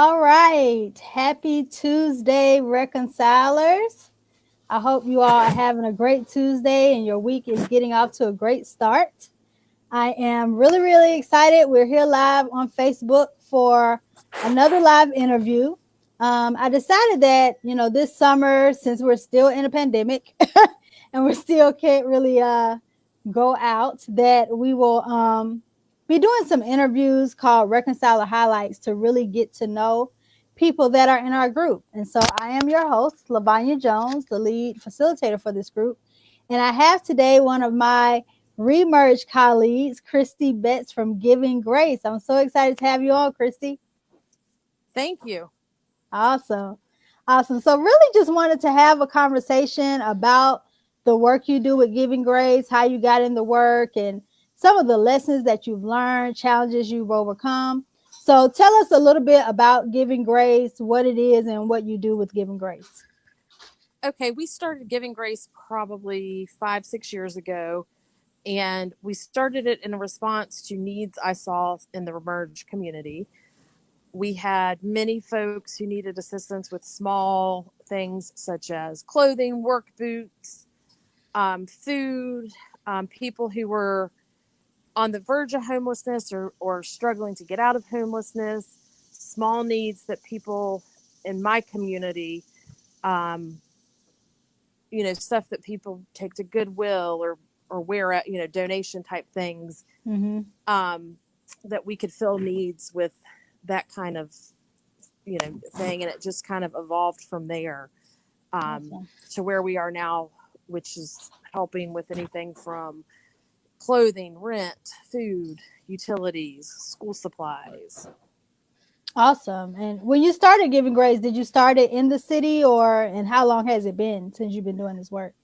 All right. Happy Tuesday, Reconcilers. I hope you all are having a great Tuesday and your week is getting off to a great start. I am really, really excited. We're here live on Facebook for another live interview. I decided that, this summer, since we're still in a pandemic and we still can't really go out, that we will be doing some interviews called Reconciler Highlights to really get to know people that are in our group. And so I am your host, Lavanya Jones, the lead facilitator for this group. And I have today one of my Remerge colleagues, Christy Betz from Giving Grace. I'm so excited to have you on, Christy. Thank you. Awesome. Awesome. So, really just wanted to have a conversation about the work you do with Giving Grace, how you got in the work, and some of the lessons that you've learned, challenges you've overcome. So, tell us a little bit about Giving Grace, what it is, and what you do with Giving Grace. Okay, we started Giving Grace probably 5-6 years ago, and we started it in response to needs I saw in the Remerge community. We had many folks who needed assistance with small things such as clothing, work boots, food, people who were on the verge of homelessness or struggling to get out of homelessness, small needs that people in my community, stuff that people take to Goodwill or wear at, donation type things, Mm-hmm. that we could fill needs with that kind of, thing. And it just kind of evolved from there, Awesome. to where we are now, which is helping with anything from clothing, rent, food, utilities, school supplies. Awesome. And when you started Giving Grace, did you start it in the city and how long has it been since you've been doing this work?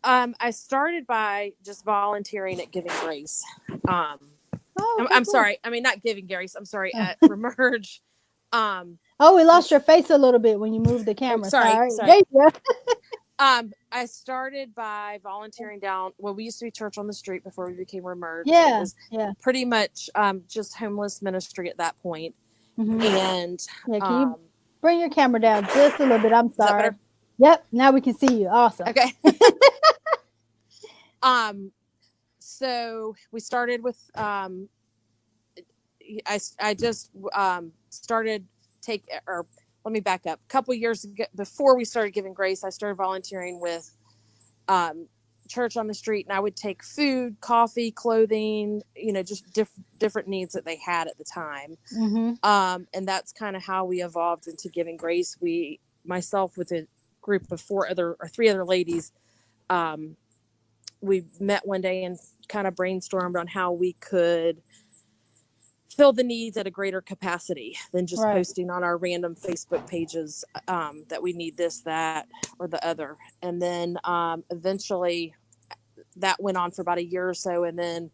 I started by just volunteering at Giving Grace. Um, Oh, okay, I'm cool. sorry. I mean, not Giving Grace. I'm sorry. At Remerge. Oh, we lost Which, your face a little bit when you moved the oh, camera. sorry. Sorry. There Sorry. you go. I started by volunteering down. Well, we used to be Church on the Street before we became Remerge, and it Yeah, was yeah. pretty much just homeless ministry at that point. Hmm. And Yeah, can you um, bring your camera down just a little bit? I'm is that sorry. better? Yep, now we can see you. Awesome. Okay. um, so we started with I just started take or let me back up. A couple years ago, before we started Giving Grace, I started volunteering with um, Church on the Street, and I would take food, coffee, clothing, just different needs that they had at the time. Hmm. And that's kind of how we evolved into Giving Grace. Myself with a group of 3 other ladies, um, we met one day and kind of brainstormed on how we could fill the needs at a greater capacity than just Right. posting on our random Facebook pages, that we need this, that, or the other. And then eventually that went on for about a year or so. And then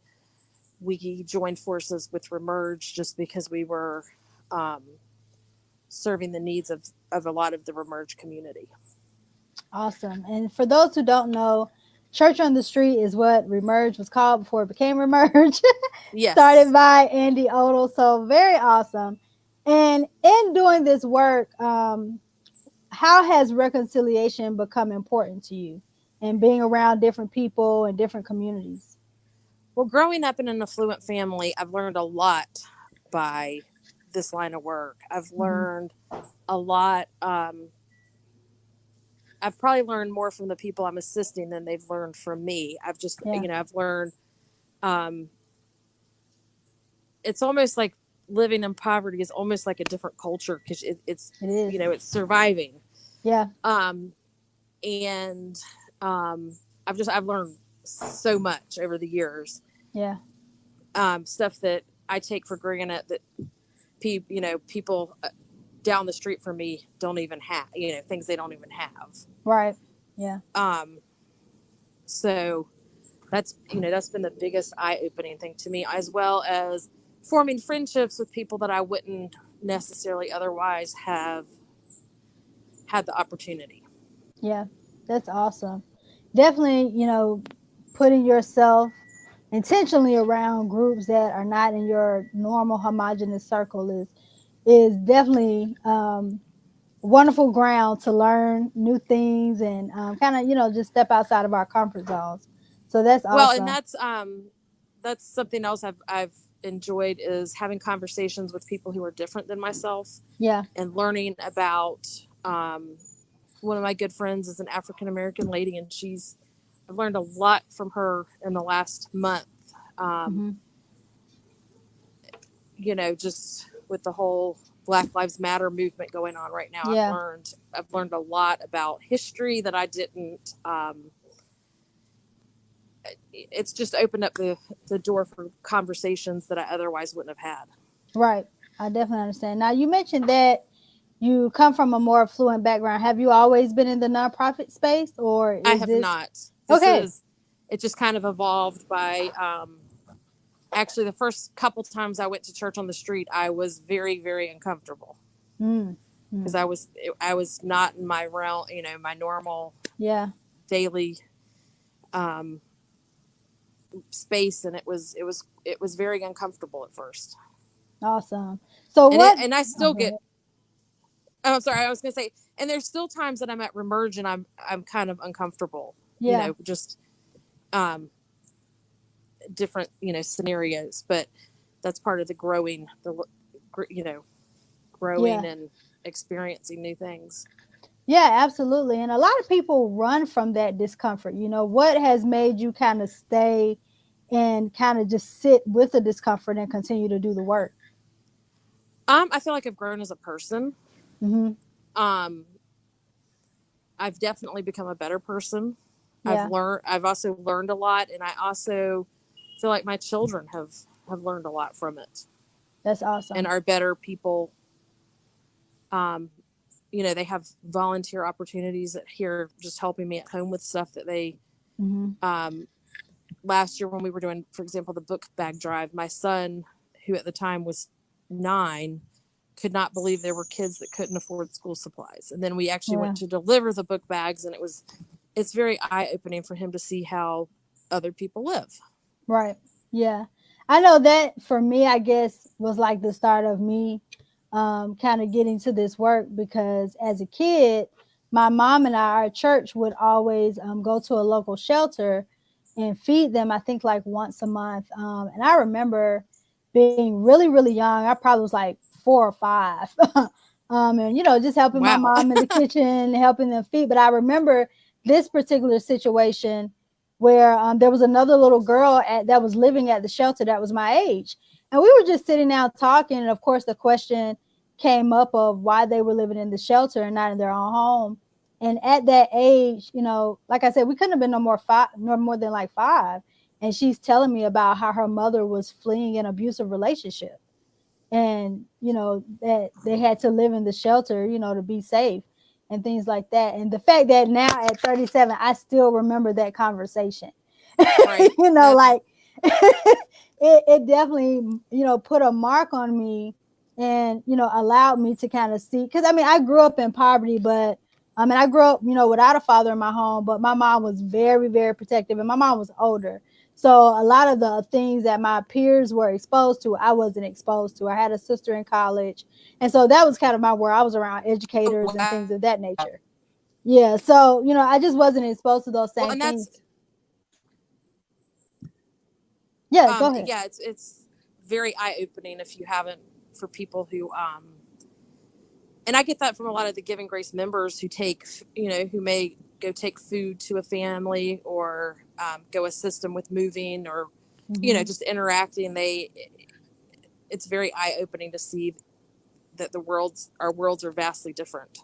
we joined forces with Remerge just because we were um, serving the needs of a lot of the Remerge community. Awesome. And for those who don't know, Church on the Street is what Remerge was called before it became Remerge. Started Yes. by Andy Odell. So very awesome. And in doing this work, how has reconciliation become important to you and being around different people and different communities? Well, growing up in an affluent family, I've learned a lot by this line of work. I've Hmm. learned a lot. I've probably learned more from the people I'm assisting than they've learned from me. Yeah, I've learned, um, it's almost like living in poverty is almost like a different culture because it is. it's surviving. Yeah, Um, and I've learned so much over the years. yeah, Stuff that I take for granted that people down the street from me don't even have, things they don't even have. right. Yeah, Um, so that's been the biggest eye-opening thing to me, as well as forming friendships with people that I wouldn't necessarily otherwise have had the opportunity. yeah. That's awesome. Definitely, putting yourself intentionally around groups that are not in your normal homogenous circle is is definitely wonderful ground to learn new things and kind of, just step outside of our comfort zones. So that's Well, and awesome. that's something else I've enjoyed is having conversations with people who are different than myself Yeah. and learning about one of my good friends is an African American lady, and I've learned a lot from her in the last month. Um, Hmm. just with the whole Black Lives Matter movement going on right now, Yeah. I've learned a lot about history that I didn't. It's just opened up the door for conversations that I otherwise wouldn't have had. Right. I definitely understand. Now, you mentioned that you come from a more affluent background. Have you always been in the nonprofit space, or I is have this not. okay? It just kind of evolved by actually the first couple times I went to church on the street, I was very, very uncomfortable Mm, because mm, I was not in my realm, my normal yeah. daily um, space, and it was very uncomfortable at first. Awesome. So And it what? and I Oh, still go get. ahead. Oh, I'm sorry. I was going to say, and there's still times that I'm at Remerge and I'm kind of uncomfortable. Yeah. Just um, different scenarios, but that's part of the growing you know growing Yeah. and experiencing new things. Yeah, absolutely. And a lot of people run from that discomfort. What has made you kind of stay and kind of just sit with the discomfort and continue to do the work? I feel like I've grown as a person. Hmm. um I've definitely become a better person. Yeah, I've also learned a lot, and I also feel like my children have learned a lot from it that's and awesome. are better people. um they have volunteer opportunities at here, just helping me at home with stuff that they Hmm. um last year when we were doing, for example, the book bag drive, my son, who at the time was 9, could not believe there were kids that couldn't afford school supplies. And then we actually went Yeah. to deliver the book bags, and it's very eye opening for him to see how other people live. Right. Yeah. I know that for me, I guess, was like the start of me kind of getting to this work because as a kid, my mom and I, our church would always go to a local shelter and feed them, I think like once a month. And I remember being really, really young. I probably was like 4 or 5. And, just helping my Wow. mom in the kitchen, helping them feed. But I remember this particular situation where there was another little girl that was living at the shelter that was my age. And we were just sitting down talking. And of course, the question came up of why they were living in the shelter and not in their own home. And at that age, like I said, we couldn't have been no more than like 5. And she's telling me about how her mother was fleeing an abusive relationship, and that they had to live in the shelter, to be safe and things like that. And the fact that now at 37 I still remember that conversation, Right. That's like it definitely put a mark on me, and allowed me to kind of see, because I mean I grew up in poverty, but I mean I grew up without a father in my home, but my mom was very, very protective, and my mom was older. So a lot of the things that my peers were exposed to, I wasn't exposed to. I had a sister in college, and so that was kind of my where I was around oh, educators and wow. things of that nature. Yeah, so I just wasn't exposed to those Well, same and that's things. Yeah, go ahead. yeah, it's very eye opening if you haven't, for people who and I get that from a lot of the Giving Grace members who who may go take food to a family, or go assist them with moving, or Hmm. just interacting. It's very eye opening to see that our worlds are vastly different.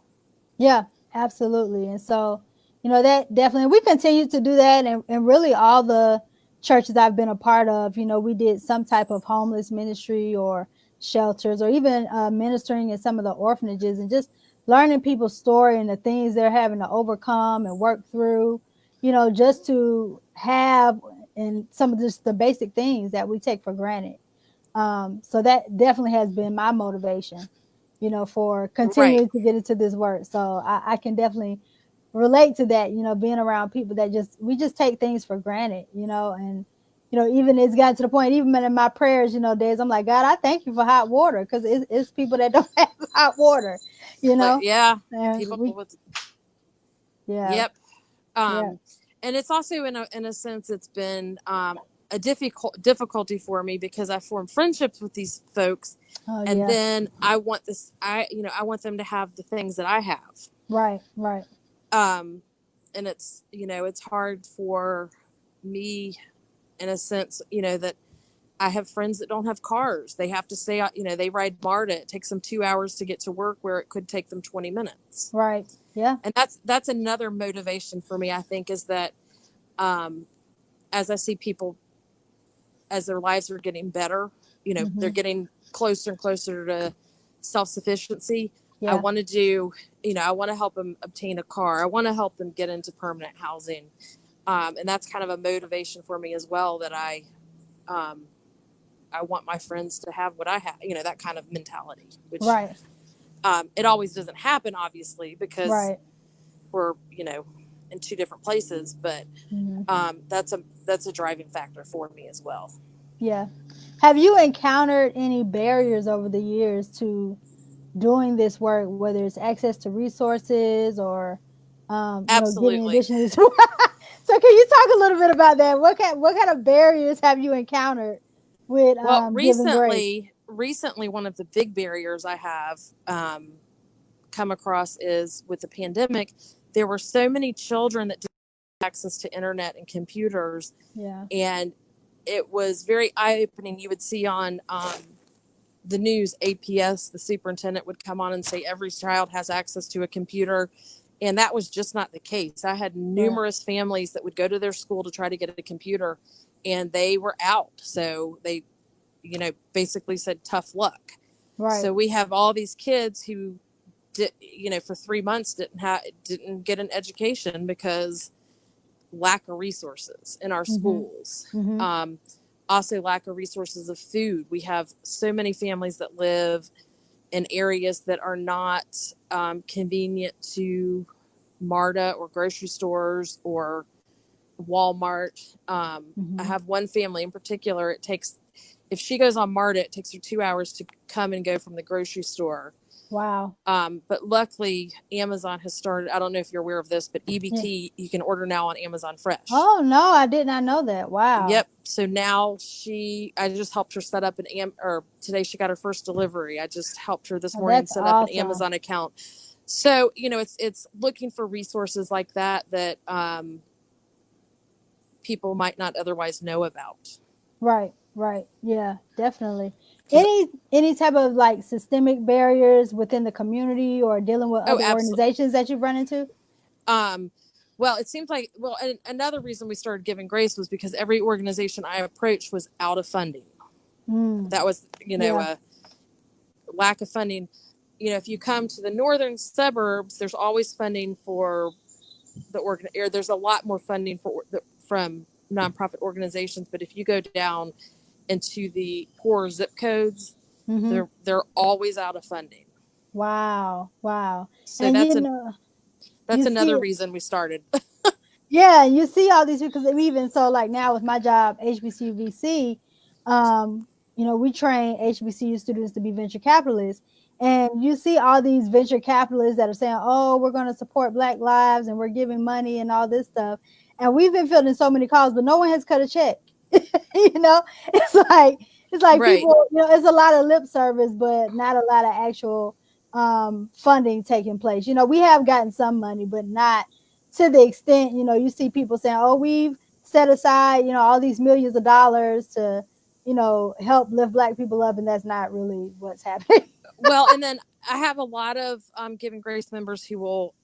Yeah, absolutely. And so, that definitely, we continue to do that. And really, all the churches I've been a part of, we did some type of homeless ministry or shelters, or even ministering in some of the orphanages, and just learning people's story and the things they're having to overcome and work through, just to have, and some of just the basic things that we take for granted. So that definitely has been my motivation, for Right. continuing to get into this work. So I can definitely relate to that, being around people that we just take things for granted, and even it's gotten to the point, even in my prayers, days, I'm like, God, I thank you for hot water, because it's people that don't have hot water, Yeah, and people we, with yeah, yep. yeah, And it's also in a sense it's been a difficulty for me because I form friendships with these folks, oh and yeah, then I want them to have the things that I have. right, right, Um, and it's hard for me in a sense, that I have friends that don't have cars. They have to stay out, they ride MARTA. It takes them 2 hours to get to work where it could take them 20 minutes. right, yeah, And that's another motivation for me, I think, is that um, as I see people, as their lives are getting better, they're hmm, getting closer and closer to self-sufficiency. I yeah, want to do, I want to help them obtain a car. I want to help them get into permanent housing. And that's kind of a motivation for me as well, that um, I want my friends to have what I have, that kind of mentality, which right, it always doesn't happen, obviously, because right, we're, in two different places, but hmm, that's a driving factor for me as well. yeah. Have you encountered any barriers over the years to doing this work, whether it's access to resources or, getting Absolutely. additional? So, can you talk a little bit about that? What kind of barriers have you encountered with Well, giving grace? recently, one of the big barriers I have come across is with the pandemic. There were so many children that didn't have access to internet and computers, Yeah, and it was very eye opening. You would see on the news, APS, the superintendent would come on and say every child has access to a computer. And that was just not the case. I had right, numerous families that would go to their school to try to get a computer, and they were out. So they, basically said tough luck. right, So we have all these kids who did, for 3 months didn't get an education because lack of resources in our mm-hmm, schools. mm-hmm, Also, lack of resources of food. We have so many families that live in areas that are not convenient to MARTA or grocery stores or Walmart. I mm-hmm. have one family in particular. If she goes on MARTA, it takes her 2 hours to come and go from the grocery store. Wow, But luckily, Amazon has started. I don't know if you're aware of this, but yeah. EBT you can order now on Amazon Fresh. Oh no, I did not know that. Wow. Yep. So now I just helped her set up or today she got her first delivery. I just helped her this Oh, morning that's set up an awesome. Amazon account. So, it's looking for resources like that people might not otherwise know about. Right, right. Yeah, definitely. Because, Any type of like systemic barriers within the community or dealing with oh, other absolutely. organizations that you've run into? Well, it seems like, and another reason we started giving grace was because every organization I approached was out of funding. Mm, That was, yeah. a lack of funding. If you come to the northern suburbs, there's always funding for there's a lot more funding from nonprofit organizations. But if you go down into the poor zip codes, Mm-hmm. they're always out of funding. Wow. Wow. So And that's you another see, reason we started. yeah, you see all these, because even so, like now with my job, HBCUVC, we train HBCU students to be venture capitalists. And you see all these venture capitalists that are saying, oh, we're going to support Black lives and we're giving money and all this stuff. And we've been fielding so many calls, but no one has cut a check. you know, it's like, Right. people, it's a lot of lip service, but not a lot of actual funding taking place. We have gotten some money, but not to the extent, you see people saying, oh, we've set aside, all these millions of dollars to, help lift Black people up. And that's not really what's happening. Well, and then I have a lot of Giving Grace members who will,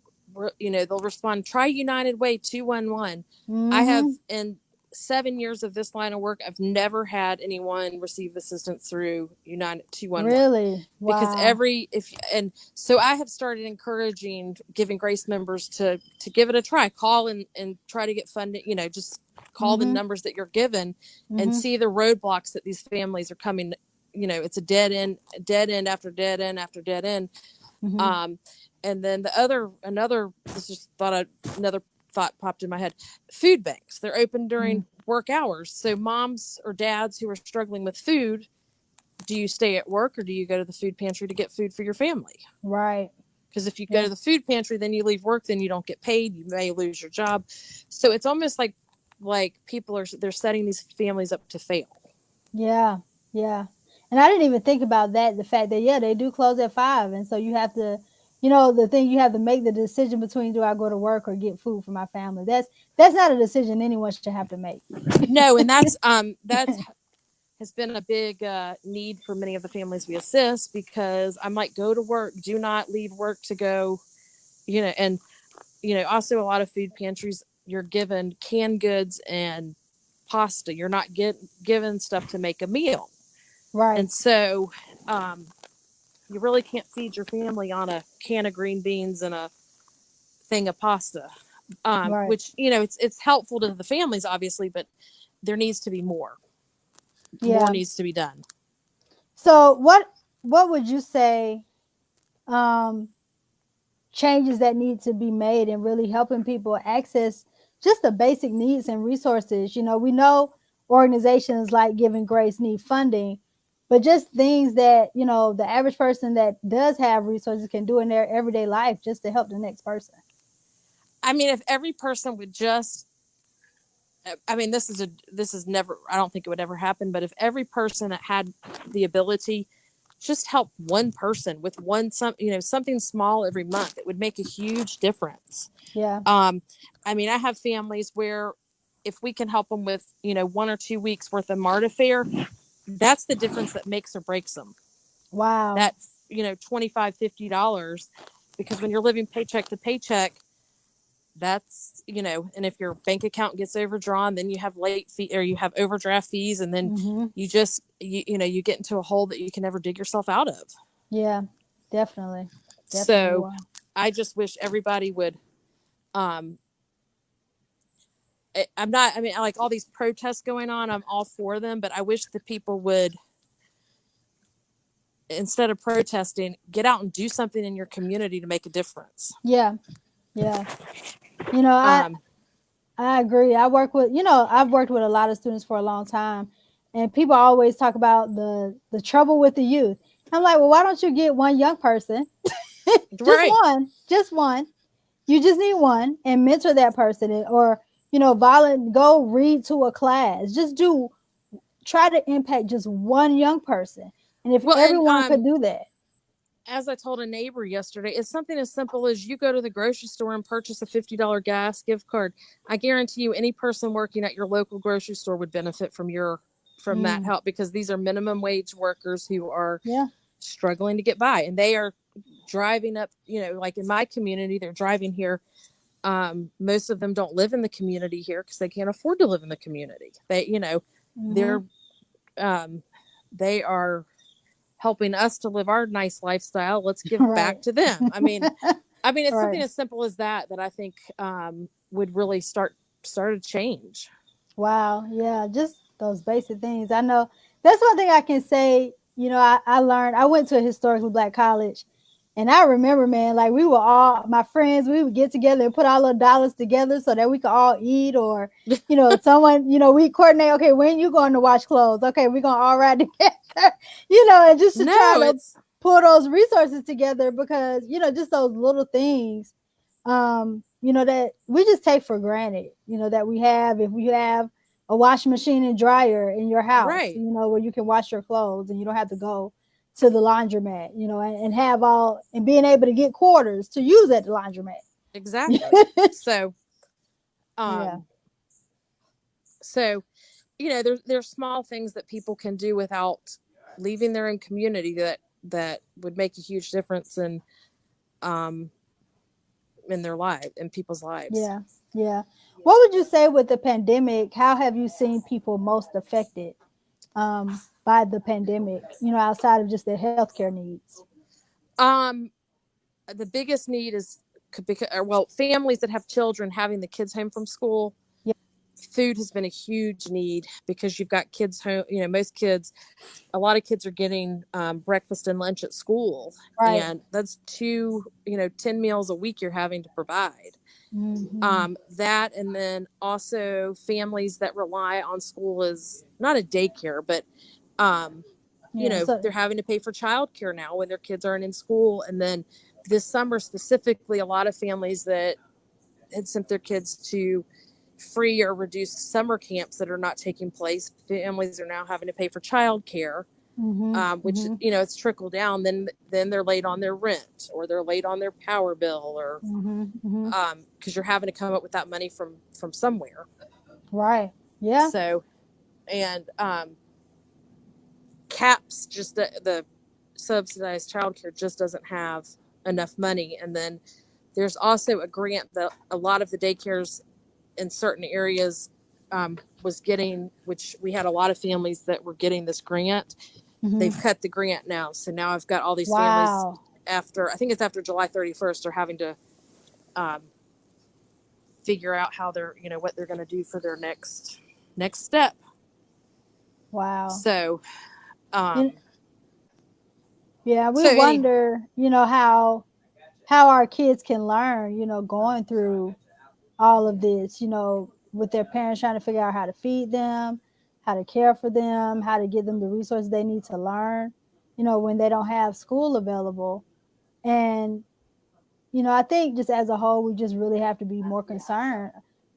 they'll respond, try United Way 211. I have, Mm-hmm. in 7 years of this line of work, I've never had anyone receive assistance through United 211. Really? Because Wow. and so I have started encouraging Giving Grace members to give it a try. Call and try to get funding, just call the Mm-hmm. numbers that you're given and Mm-hmm. see the roadblocks that these families are coming. It's a dead end after dead end after dead end. Mm-hmm. Um, and then another thought popped in my head. Food banks, they're open during work hours. So moms or dads who are struggling with food, do you stay at work or do you go to the food pantry to get food for your family? Right. Because if you go to the food pantry, then you leave work, then you don't get paid. You may lose your job. So it's almost like people they're setting these families up to fail. Yeah. Yeah. And I didn't even think about that. The fact that, yeah, they do close at 5. And so you have to, the thing you have to make the decision between, do I go to work or get food for my family? That's not a decision anyone should have to make. No, and that's has been a big need for many of the families we assist, because I'm like, go to work, do not leave work to go, and also a lot of food pantries, you're given canned goods and pasta. You're not given stuff to make a meal. Right. And so you really can't feed your family on a can of green beans and a thing of pasta. Right. Which, it's helpful to the families, obviously, but there needs to be more. More Yeah. needs to be done. So what would you say changes that need to be made in really helping people access just the basic needs and resources? We know organizations like Giving Grace need funding, but just things that, the average person that does have resources can do in their everyday life just to help the next person. I mean, if every person would just, I mean, this is never, I don't think it would ever happen, but if every person that had the ability just help one person with something small every month, it would make a huge difference. Yeah. I mean, I have families where if we can help them with, 1 or 2 weeks worth of MARTA fare, that's the difference that makes or breaks them. Wow. That, $25-$50, because when you're living paycheck to paycheck, that's, and if your bank account gets overdrawn, then you have late fee, or you have overdraft fees, and then you just you get into a hole that you can never dig yourself out of. Yeah, definitely. So Wow. I just wish everybody would, I'm not, I mean, like all these protests going on, I'm all for them, but I wish the people would, instead of protesting, get out and do something in your community to make a difference. Yeah. Yeah. I agree. I've worked with a lot of students for a long time, and people always talk about the trouble with the youth. I'm like, well, why don't you get one young person, Right. just one. You just need one and mentor that person, or go read to a class. Try to impact just one young person, and if Well, and everyone could do that. as I told a neighbor yesterday, it's something as simple as you go to the grocery store and purchase a $50 gas gift card. I guarantee you any person working at your local grocery store would benefit from that help, because these are minimum wage workers who are struggling to get by, and they are driving up, like in my community, they're driving here. Most of them don't live in the community here because they can't afford to live in the community. They're they are helping us to live our nice lifestyle. Let's give back to them. I mean, it's something as simple as that I think would really start a change. Wow. Yeah. Just those basic things. I know that's one thing I can say. I learned, I went to a historically Black college, and I remember, man, like we were all, my friends, we would get together and put our little dollars together so that we could all eat, or, someone, we coordinate, okay, when you going to wash clothes? Okay, we're going to all ride together, and just to try to pull those resources together, because, just those little things, that we just take for granted, that we have. If you have a washing machine and dryer in your house, where you can wash your clothes and you don't have to go to the laundromat, and have and being able to get quarters to use at the laundromat. Exactly. So, so, there's small things that people can do without leaving their own community that would make a huge difference in their life, in people's lives. Yeah. What would you say with the pandemic? How have you seen people most affected by the pandemic, outside of just their healthcare needs? The biggest need is, families that have children, having the kids home from school. Food has been a huge need, because you've got kids home, a lot of kids are getting breakfast and lunch at school, and that's 10 meals a week you're having to provide. Mm-hmm. That, and then also families that rely on school as not a daycare, but um, Yeah. So. they're having to pay for childcare now when their kids aren't in school. And then this summer specifically, a lot of families that had sent their kids to free or reduced summer camps that are not taking place, families are now having to pay for childcare, Mm-hmm. which Mm-hmm. it's trickled down. Then they're late on their rent, or they're late on their power bill, or Mm-hmm. Mm-hmm. because you're having to come up with that money from somewhere. Right. Yeah. So, and CAPS, just the subsidized childcare, just doesn't have enough money. And then there's also a grant that a lot of the daycares in certain areas was getting, which we had a lot of families that were getting this grant. They've Mm-hmm. cut the grant now, so now I've got all these families Wow. after, I think it's after July 31st, are having to um, figure out how they're, what they're going to do for their next step. Wow. So You, um yeah, we so any wonder, how our kids can learn, going through all of this, with their parents trying to figure out how to feed them, how to care for them, how to give them the resources they need to learn, when they don't have school available. And, I think just as a whole, we just really have to be more concerned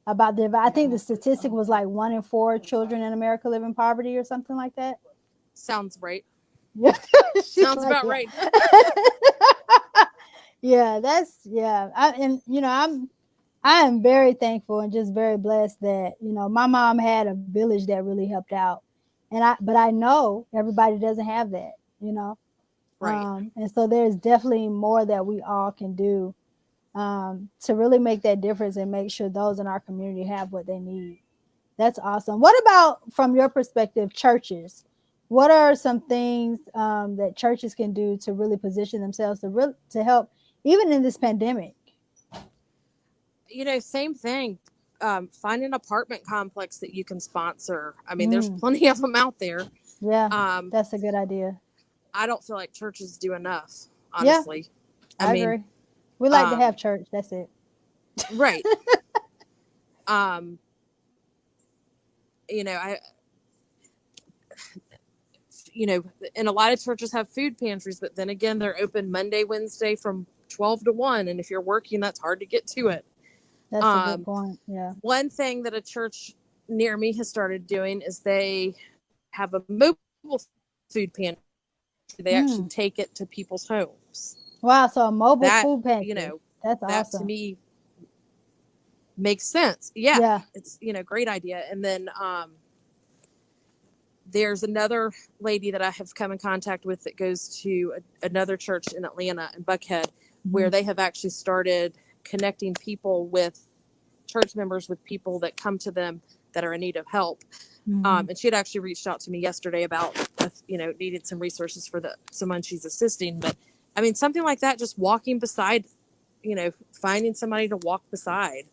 about I think the statistic was like 1 in 4 children in America live in poverty or something like that. sounds right. Yeah. She's Sounds like, about yeah. right. Yeah, yeah. I am very thankful and just very blessed that, my mom had a village that really helped out. But I know everybody doesn't have that, you know. Right. And so there's definitely more that we all can do to really make that difference and make sure those in our community have what they need. That's awesome. What about, from your perspective, churches? What are some things that churches can do to really position themselves to help, even in this pandemic? Same thing. Find an apartment complex that you can sponsor. I mean, there's Mm, plenty of them out there. yeah, Um, that's a good idea. I don't feel like churches do enough, Yeah, honestly. I I mean, agree. We like to um, have church. That's it. right. Um, I, and a lot of churches have food pantries, but then again, they're open Monday, Wednesday from 12 to 1. And if you're working, that's hard to get to it. That's a good Um, point. Yeah. One thing that a church near me has started doing is they have a mobile food pantry. They actually Mm. take it to people's homes. Wow. So a mobile That, food pantry. That's that to awesome. me makes sense. Yeah, Yeah. it's, great idea. And then there's another lady that I have come in contact with that goes to another church in Atlanta, in Buckhead, where Mm-hmm. they have actually started connecting people with church members with people that come to them that are in need of help. Mm-hmm. And she had actually reached out to me yesterday about, needed some resources for someone she's assisting. But I mean, something like that, just walking beside, finding somebody to walk beside.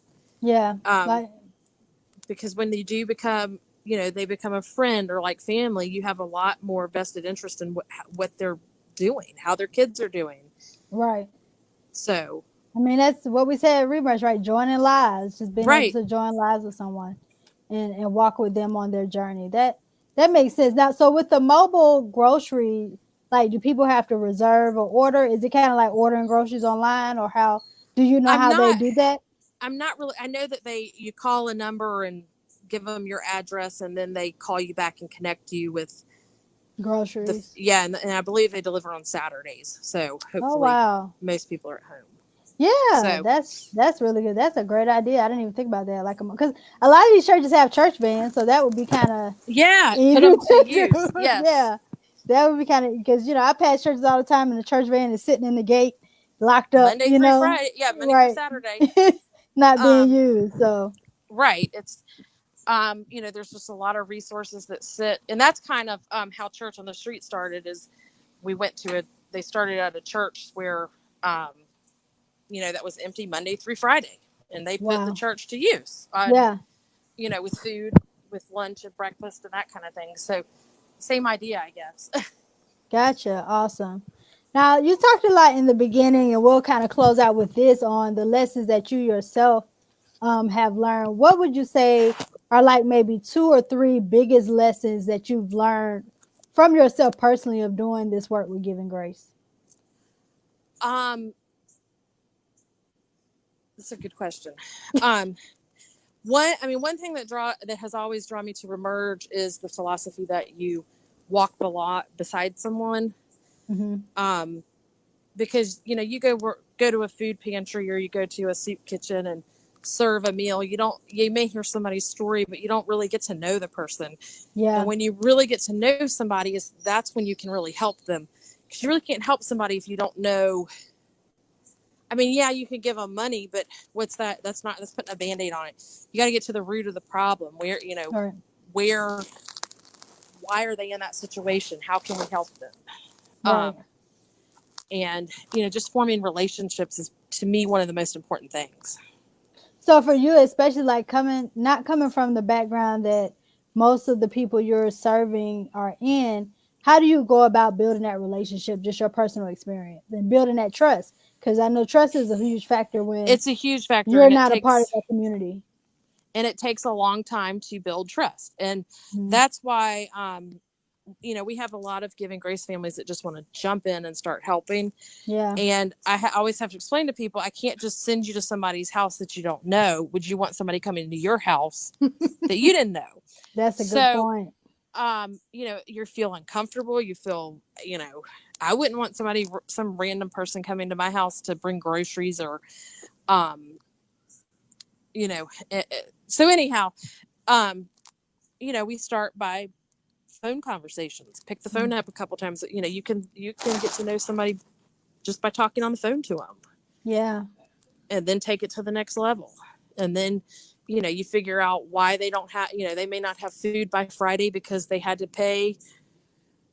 Yeah. Um, Like, because when they do become, they become a friend or like family, you have a lot more vested interest in what they're doing, how their kids are doing. right. So, I mean, that's what we said at Rebrush, right? Joining lives, just being able right. to join lives with someone and walk with them on their journey. That makes sense. Now, so with the mobile grocery, like, do people have to reserve or order? Is it kind of like ordering groceries online, or how do you know I'm how they not, do that? I'm not really, I know that you call a number and give them your address, and then they call you back and connect you with Groceries. and I believe they deliver on Saturdays. So Oh, hopefully wow. most people are at home. Yeah, So that's really good. That's a great idea. I didn't even think about that. Like, because a lot of these churches have church vans, so that would be kind of yeah, put easy them to to use. do. Yes. Yeah, that would be kind of, because I pass churches all the time, and the church van is sitting in the gate, locked up. Monday through Friday. Yeah, Monday through Right, Saturday. not being Um, used. So right. It's there's just a lot of resources that sit, and that's kind of how Church on the Street started. Is they started at a church where that was empty Monday through Friday, and they put the wow, church to use on, yeah, with food, with lunch and breakfast and that kind of thing. So same idea, I guess. gotcha, awesome. Now, you talked a lot in the beginning, and we'll kind of close out with this on the lessons that you yourself have learned, what would you say are like maybe 2 or 3 biggest lessons that you've learned from yourself personally of doing this work with Giving Grace? That's a good question. Um, one thing that has always drawn me to Remerge is the philosophy that you walk the lot beside someone. Mm-hmm. Because you go to a food pantry or you go to a soup kitchen and serve a meal. You may hear somebody's story, but you don't really get to know the person. Yeah. And when you really get to know somebody, that's when you can really help them, because you really can't help somebody if you don't know. I mean, yeah, you can give them money, but what's that? That's putting a Band-Aid on it. You got to get to the root of the problem. Right. Where, why are they in that situation? How can we help them? Right. And just forming relationships is, to me, one of the most important things. So for you, especially like not coming from the background that most of the people you're serving are in, how do you go about building that relationship, just your personal experience and building that trust? Because I know trust is a huge factor when It's a huge factor, you're not a part of that community. and it takes a long time to build trust. And Mm-hmm. that's why, we have a lot of Giving Grace families that just want to jump in and start helping. Yeah. And I always have to explain to people, I can't just send you to somebody's house that you don't know. Would you want somebody coming to your house that you didn't know? That's a good point. You're feeling comfortable. You feel, I wouldn't want some random person coming to my house to bring groceries or, so anyhow, we start by phone conversations. Pick the phone up a couple times. You can get to know somebody just by talking on the phone to them. Yeah. And then take it to the next level. And then, you figure out why they don't have, they may not have food by Friday because they had to pay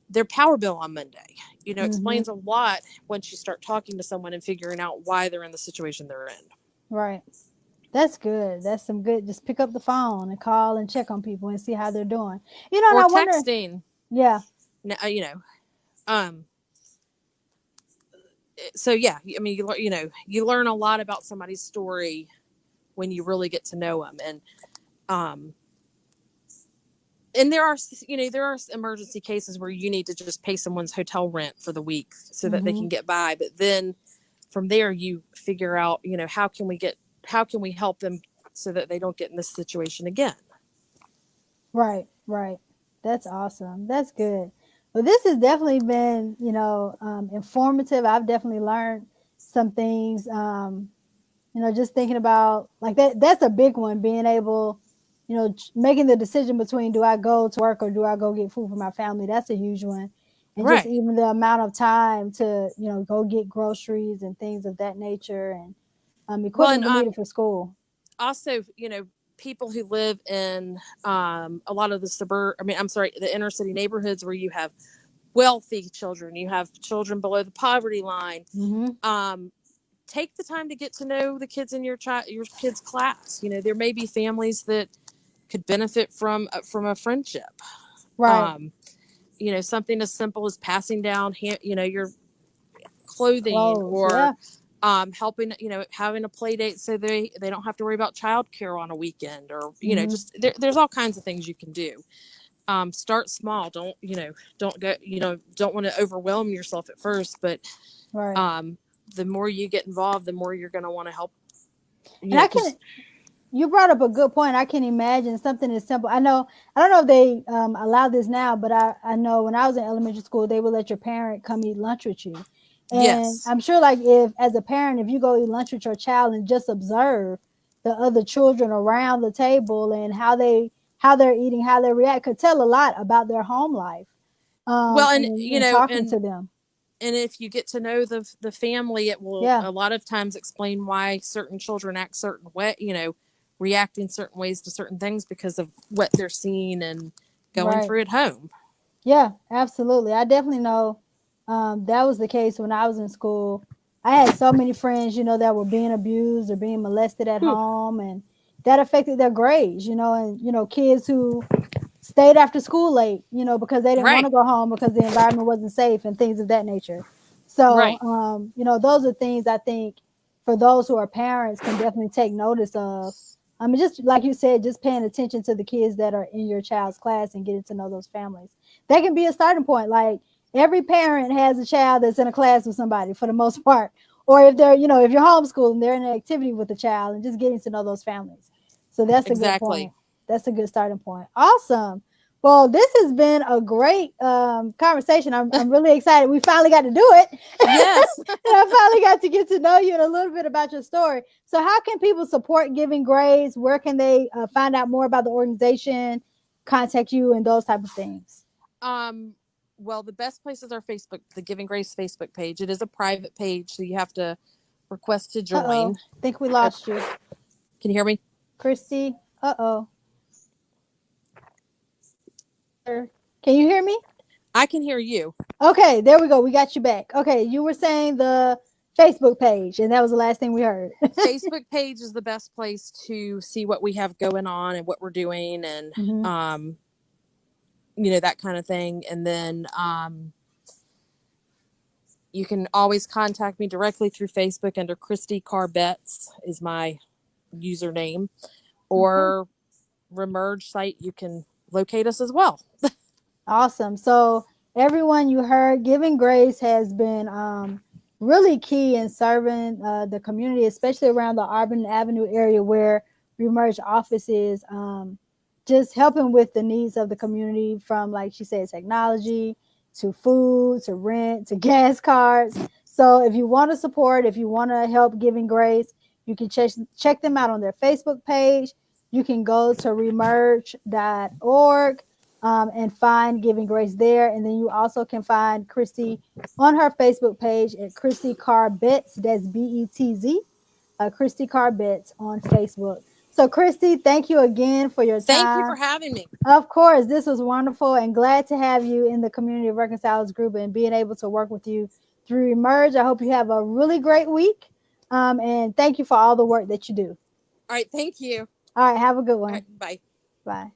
their power bill on Monday. Explains a lot once you start talking to someone and figuring out why they're in the situation they're in. Right. That's good. That's some good. Just pick up the phone and call and check on people and see how they're doing. And Or I wonder. texting. Yeah. So yeah, I mean, you learn a lot about somebody's story when you really get to know them. And there are emergency cases where you need to just pay someone's hotel rent for the week so that they can get by. But then from there, you figure out, how can we help them so that they don't get in this situation again? Right. Right. That's awesome. That's good. Well, this has definitely been, informative. I've definitely learned some things. Just thinking about like that. That's a big one. Being able, making the decision between do I go to work or do I go get food for my family. That's a huge one. And just Right. even the amount of time to, go get groceries and things of that nature and Well, equipment we needed for school. also, people who live in a lot of the inner city neighborhoods where you have wealthy children, you have children below the poverty line. Take the time to get to know the kids in your kid's class. There may be families that could benefit from a friendship. Right. Something as simple as passing down, your clothing, Clothes. or Yeah. helping, having a play date so they don't have to worry about childcare on a weekend, or just there's all kinds of things you can do. Start small. Don't go, don't want to overwhelm yourself at first, but Right. the more you get involved, the more you're going to want to help. And you brought up a good point. I can imagine something as simple. I don't know if they allow this now, but I know when I was in elementary school, they would let your parent come eat lunch with you. And Yes. I'm sure like if as a parent, if you go eat lunch with your child and just observe the other children around the table and how they're eating, how they react, could tell a lot about their home life. Well, and And talking to them. and if you get to know the family, it will Yeah. a lot of times explain why certain children act certain way, reacting certain ways to certain things because of what they're seeing and going Right. through at home. Yeah, absolutely. I definitely know that was the case when I was in school. I had so many friends, that were being abused or being molested at Whew. home, and that affected their grades, and, kids who stayed after school late, because they didn't want Right. to go home because the environment wasn't safe and things of that nature. So, Right. those are things I think for those who are parents can definitely take notice of, Just like you said, just paying attention to the kids that are in your child's class and getting to know those families. That can be a starting point. Like every parent has a child that's in a class with somebody for the most part. Or if they're, if you're homeschooling, they're in an activity with the child and just getting to know those families. So that's a good Exactly. point. That's a good starting point. Awesome. Well, this has been a great conversation. I'm really excited. We finally got to do it. Yes. And I finally got to get to know you and a little bit about your story. So, how can people support Giving Grace? Where can they find out more about the organization, contact you, and those type of things? Well, the best place is our Facebook, the Giving Grace Facebook page. It is a private page, so you have to request to join. I think we lost you. Can you hear me? Christy? Can you hear me? I can hear you. Okay, there we go. We got you back. Okay, you were saying the Facebook page, and that was the last thing we heard. Facebook page is the best place to see what we have going on and what we're doing, and that kind of thing. And then you can always contact me directly through Facebook under Christy Betz is my username, or Remerge site. You can locate us as well. Awesome. So everyone, you heard, Giving Grace has been really key in serving the community, especially around the Auburn Avenue area where Remerge office is, just helping with the needs of the community from, like she said, technology to food to rent to gas cards. So if you want to support, if you want to help Giving Grace, you can check them out on their Facebook page. You can go to remerge.org and find Giving Grace there. And then you also can find Christy on her Facebook page at Christy Betz. That's Betz. Christy Betz on Facebook. So, Christy, thank you again for your time. Thank you for having me. Of course, this was wonderful, and glad to have you in the Community of Reconcilers group and being able to work with you through Emerge. I hope you have a really great week, and thank you for all the work that you do. All right, thank you. All right, have a good one. All right, bye. Bye.